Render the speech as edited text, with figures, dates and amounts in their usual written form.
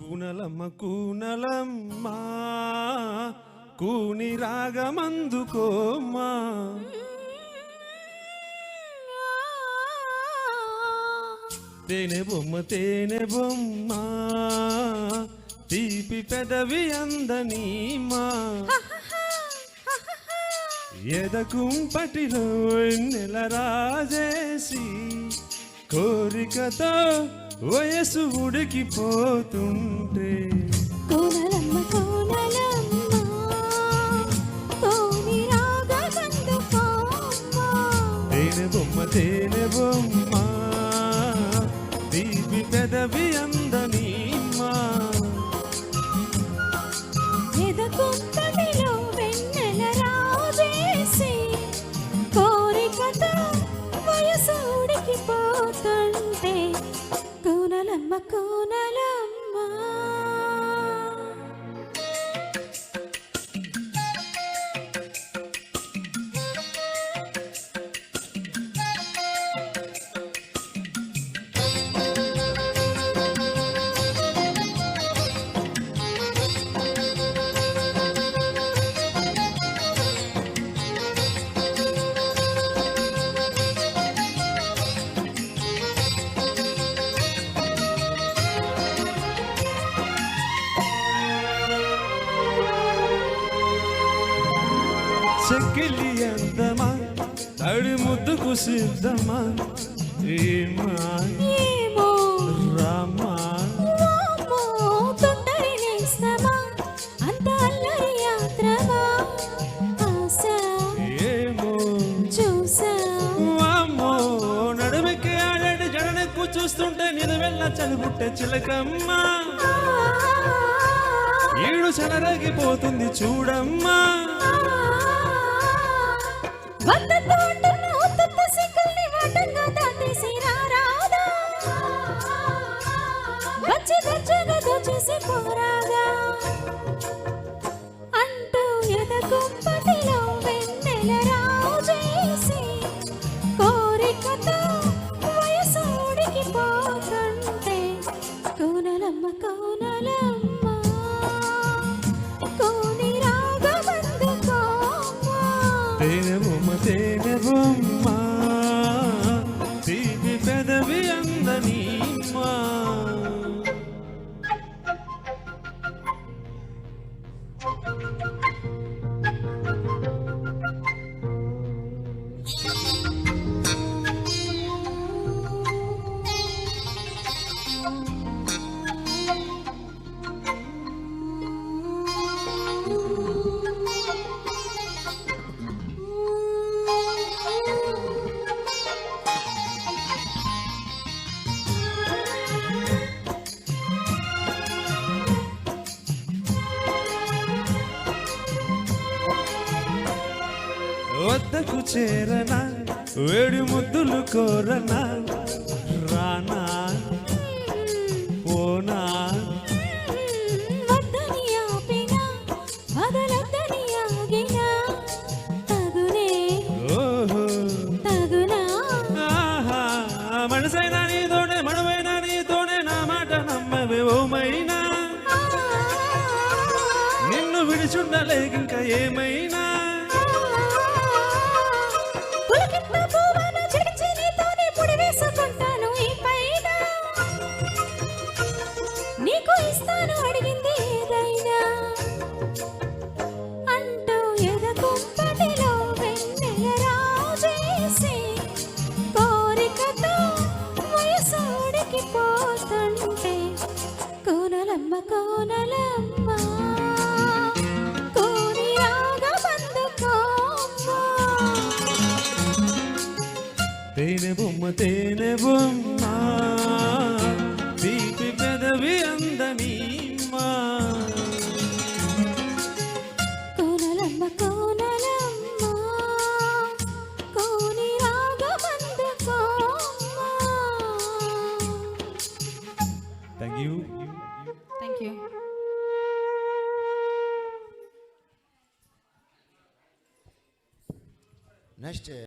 కూనలమ్మ కూనలమ్మ కూని రాగమందుకోమ్మా తేనె బొమ్మ తీపి పెదవి అందనీమా ఎదకుంపటిలో నెల రాజేసి కోరికతో వయసు ఉడికిపోతుంటే కోనలమ్మ కోనలమ్మ కోని రాగమందుకోమ్మా తేనె బొమ్మ తీపి పెదవి అందనీమా ఎదకుంపటిలో వెన్నెల రాజేసి కోరికతో వయసు ఉడికిపోతుంటే కోనలమ్మ కోనలమ్మ చెక్కిలి అందమా తడి ముద్దుకు సిద్ధమా ఏమా ఏమో రామా తొందరి నేస్తమా అంత అల్లరి యాత్రమా ఆశ ఏమో చూసా వామ్మో నడుమెక్కి ఆడాడు జడనెక్కు చూస్తుంటే నిలువెల్ల చలుబుట్టే చిలకమ్మా ఈడు చెలరగిపోతుంది చూడమ్మా అంటూ ఎదకుంపటిలో వెన్నెల రాజేసి కోరికతో వయసు ఉడికిపోతుంటే కోనలమ్మ కోనలమ్మ కోని రాగమందుకోమ్మా తేనె బొమ్మ తీపి పెదవి అందనీమా వద్దకు చేరనా వేడి ముద్దులు కోరనా రానా పోనా వద్దని ఆపినా వదలొద్దని ఆగినా తగునే ఓహో తగునా ఆహా మనసైనా నీతోనే మనమైనా నీతోనే నా మాట నమ్మవే ఓమైనా నిన్ను విడిచుండలేకింక ఏమైనా నీకు ఇస్తాను అడిగింది ఏదైనా అంటూ ఎదకుంపటిలో వెన్నెల రాజేసి కోరికతో వయసు ఉడికిపోతుంటే కోనలమ్మ కోనలమ్మ కోని రాగమందుకోమ్మా తేనె బొమ్మ తీపి పెదవి అందనీమా కోనలమ్మ కోనలమ్మ కోని రాగమందుకోమ్మా థ్యాంక్ యూ నెక్స్ట్